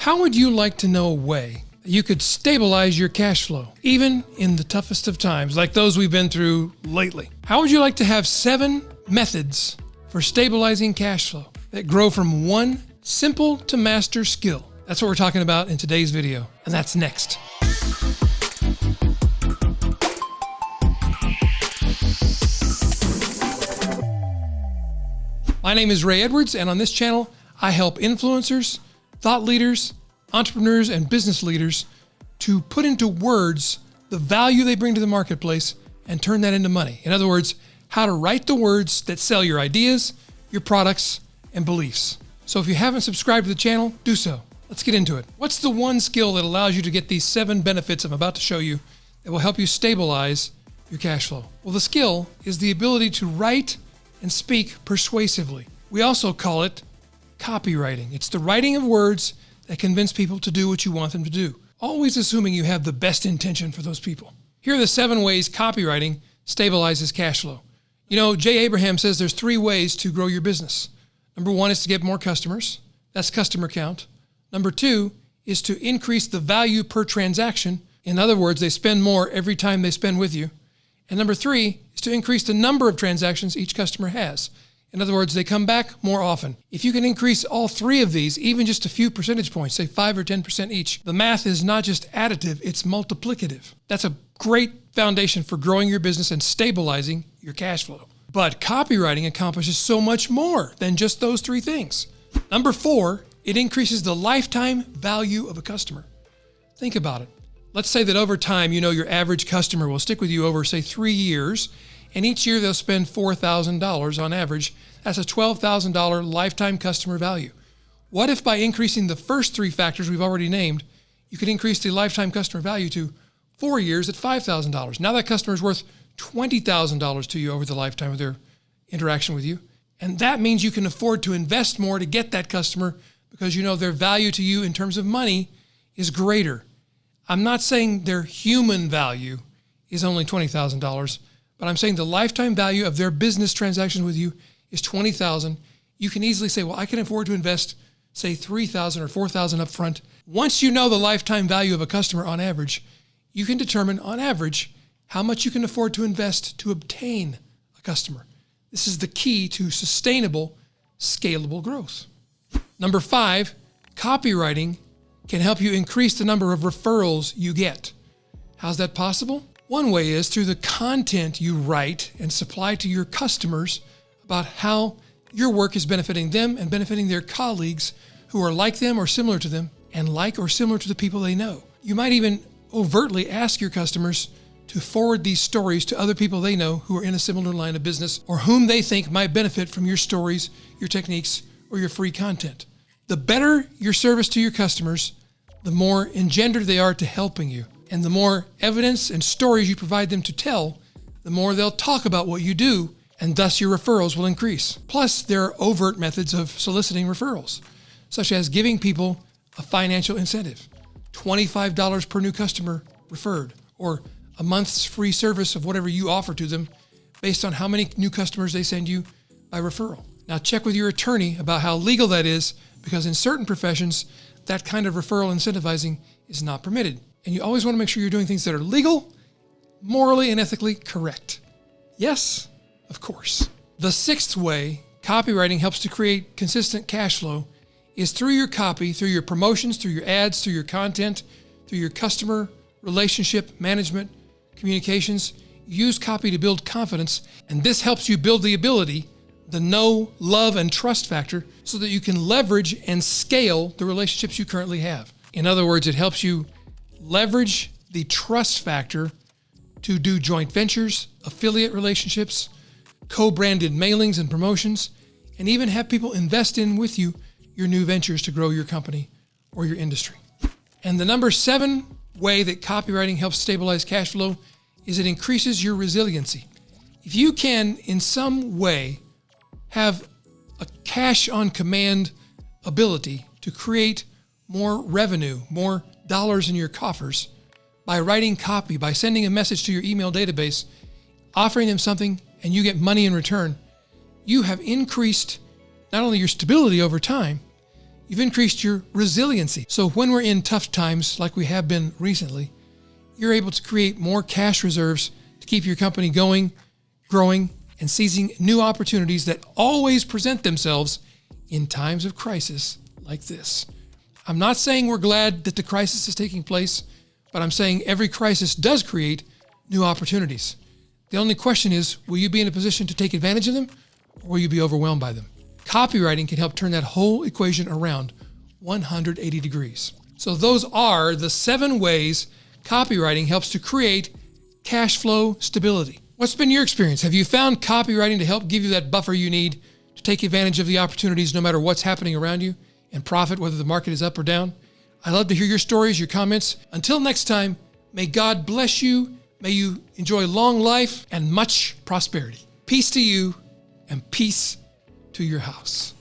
How would you like to know a way that you could stabilize your cash flow, even in the toughest of times, like those we've been through lately? How would you like to have 7 methods for stabilizing cash flow that grow from one simple to master skill? That's what we're talking about in today's video, and that's next. My name is Ray Edwards, and on this channel, I help influencers, thought leaders, entrepreneurs, and business leaders to put into words the value they bring to the marketplace and turn that into money. In other words, how to write the words that sell your ideas, your products, and beliefs. So if you haven't subscribed to the channel, do so. Let's get into it. What's the one skill that allows you to get these 7 benefits I'm about to show you that will help you stabilize your cash flow? Well, the skill is the ability to write and speak persuasively. We also call it copywriting. It's the writing of words that convince people to do what you want them to do, always assuming you have the best intention for those people. Here are the 7 ways copywriting stabilizes cash flow. You know, Jay Abraham says there's 3 ways to grow your business. Number 1 is to get more customers. That's customer count. Number 2 is to increase the value per transaction. In other words, they spend more every time they spend with you. And number 3 is to increase the number of transactions each customer has. In other words, they come back more often. If you can increase all 3 of these, even just a few percentage points, say 5 or 10% each, the math is not just additive, it's multiplicative. That's a great foundation for growing your business and stabilizing your cash flow. But copywriting accomplishes so much more than just those 3 things. Number 4, it increases the lifetime value of a customer. Think about it. Let's say that over time, you know, your average customer will stick with you over, say, 3 years, and each year they'll spend $4,000 on average. That's a $12,000 lifetime customer value. What if by increasing the first 3 factors we've already named, you could increase the lifetime customer value to 4 years at $5,000? Now that customer is worth $20,000 to you over the lifetime of their interaction with you. And that means you can afford to invest more to get that customer because you know their value to you in terms of money is greater. I'm not saying their human value is only $20,000, but I'm saying the lifetime value of their business transactions with you is $20,000. You can easily say, well, I can afford to invest, say, $3,000 or $4,000 up front. Once you know the lifetime value of a customer on average, you can determine on average how much you can afford to invest to obtain a customer. This is the key to sustainable, scalable growth. Number 5, copywriting can help you increase the number of referrals you get. How's that possible? One way is through the content you write and supply to your customers about how your work is benefiting them and benefiting their colleagues who are like them or similar to them and like or similar to the people they know. You might even overtly ask your customers to forward these stories to other people they know who are in a similar line of business or whom they think might benefit from your stories, your techniques, or your free content. The better your service to your customers, the more engendered they are to helping you. And the more evidence and stories you provide them to tell, the more they'll talk about what you do, and thus your referrals will increase. Plus, there are overt methods of soliciting referrals, such as giving people a financial incentive, $25 per new customer referred, or a month's free service of whatever you offer to them based on how many new customers they send you by referral. Now check with your attorney about how legal that is, because in certain professions, that kind of referral incentivizing is not permitted. And you always want to make sure you're doing things that are legal, morally and ethically correct. Yes, of course. The 6th way copywriting helps to create consistent cash flow is through your copy, through your promotions, through your ads, through your content, through your customer relationship management, communications. Use copy to build confidence, and this helps you build the ability, the know, love, and trust factor so that you can leverage and scale the relationships you currently have. In other words, it helps you leverage the trust factor to do joint ventures, affiliate relationships, co-branded mailings and promotions, and even have people invest in with you your new ventures to grow your company or your industry. And the number 7 way that copywriting helps stabilize cash flow is it increases your resiliency. If you can, in some way, have a cash on command ability to create more revenue, more dollars in your coffers by writing copy, by sending a message to your email database, offering them something, and you get money in return, you have increased not only your stability over time, You've increased your resiliency. So when we're in tough times, like we have been recently, you're able to create more cash reserves to keep your company going, growing, and seizing new opportunities that always present themselves in times of crisis like this. I'm not saying we're glad that the crisis is taking place, but I'm saying every crisis does create new opportunities. The only question is, will you be in a position to take advantage of them, or will you be overwhelmed by them? Copywriting can help turn that whole equation around 180 degrees. So those are the 7 ways copywriting helps to create cash flow stability. What's been your experience? Have you found copywriting to help give you that buffer you need to take advantage of the opportunities no matter what's happening around you and profit whether the market is up or down? I'd love to hear your stories, your comments. Until next time, may God bless you. May you enjoy long life and much prosperity. Peace to you and peace to your house.